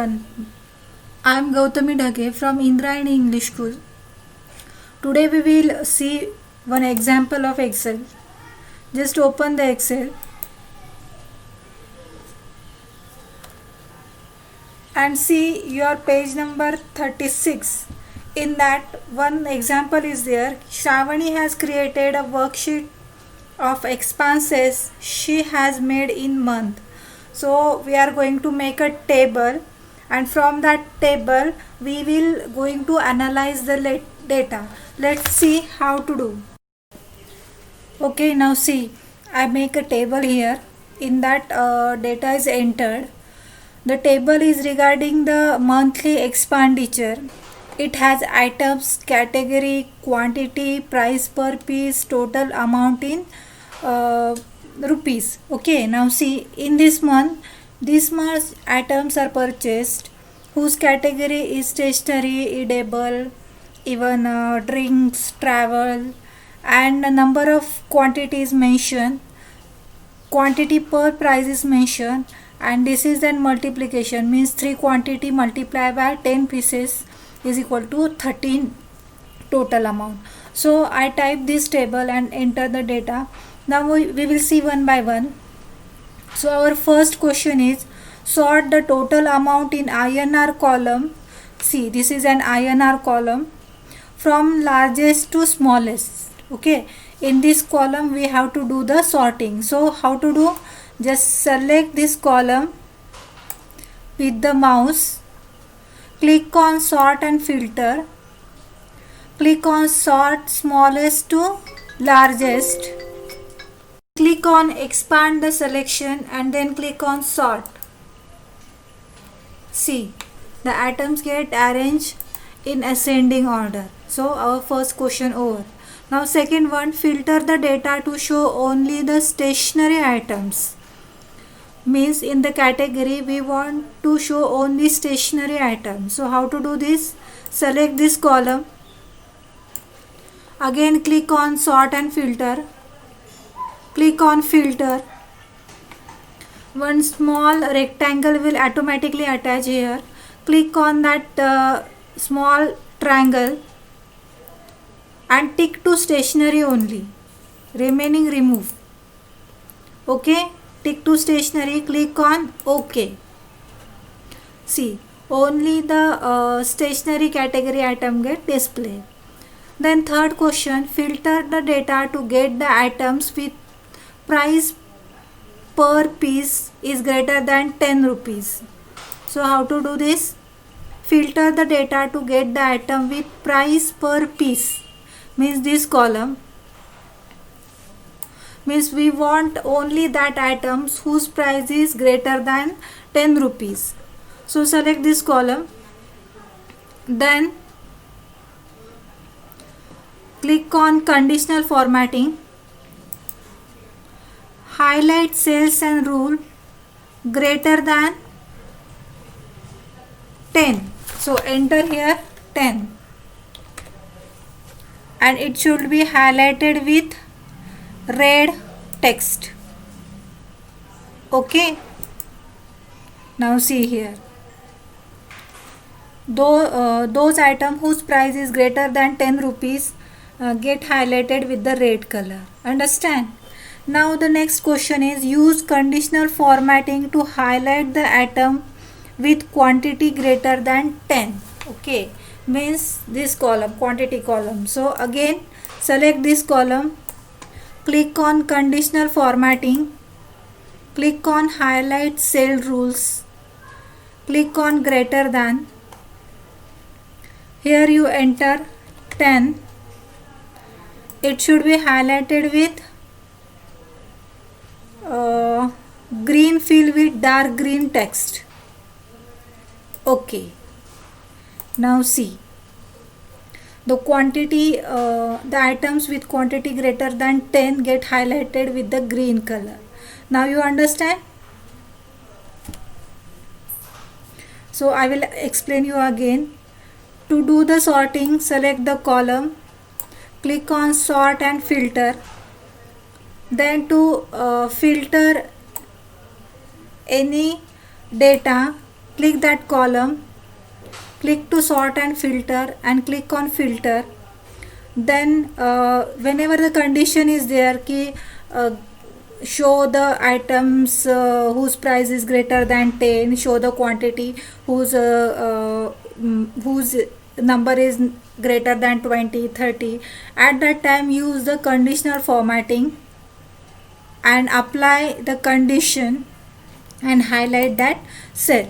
I am Gautami Dhage from Indrayani English School. Today we will see one example of Excel. Just open the Excel and see your page number 36. In that one example is there. Shravani has created a worksheet of expenses she has made in month. So we are going to make a table, and from that table we will going to analyze the data. Let's see how to do. Okay, now see, I make a table here. In that data is entered. The table is regarding the monthly expenditure. It has items, category, quantity, price per piece, total amount in rupees. Okay, now see, in this month items are purchased whose category is stationery, edible, even drinks, travel, and a number of quantities mentioned. Quantity per price is mentioned, and this is then multiplication, means 3 quantity multiplied by 10 pieces is equal to 13 total amount. So I type this table and enter the data. Now we will see one by one. So our first question is, sort the total amount in INR column. See, this is an INR column from largest to smallest. Okay, in this column we have to do the sorting. So how to do? Just select this column with the mouse, click on sort and filter, click on sort smallest to largest, click on expand the selection, and then click on sort. See, the items get arranged in ascending order. So our first question over. Now second one, filter the data to show only the stationery items. Means in the category we want to show only stationery items. So how to do this? Select this column, again click on sort and filter, click on filter. One small rectangle will automatically attach here. Click on that small triangle and tick to stationery only, remaining remove. Okay, tick to stationery, click on OK. See, only the stationery category item get displayed. Then third question, filter the data to get the items with price per piece is greater than 10 rupees. So how to do this? Filter the data to get the item with price per piece, means this column, means we want only that items whose price is greater than 10 rupees. So select this column, then click on conditional formatting, highlight cells and rule greater than 10. So enter here 10, and it should be highlighted with red text. Okay, now see here, those items whose price is greater than 10 rupees get highlighted with the red color. Understand? Now the next question is, use conditional formatting to highlight the item with quantity greater than 10. Okay, means this column, quantity column. So again select this column, click on conditional formatting, click on highlight cell rules, click on greater than. Here you enter 10. It should be highlighted with green fill with dark green text. Okay, now see, the quantity, the items with quantity greater than 10 get highlighted with the green color. Now you understand? So I will explain you again. To do the sorting, select the column, click on sort and filter. Then to filter any data, click that column, click to sort and filter, and click on filter. Then whenever the condition is there ki show the items whose price is greater than 10, show the quantity whose number is greater than 20, 30. At that time use the conditional formatting and apply the condition and highlight that cell.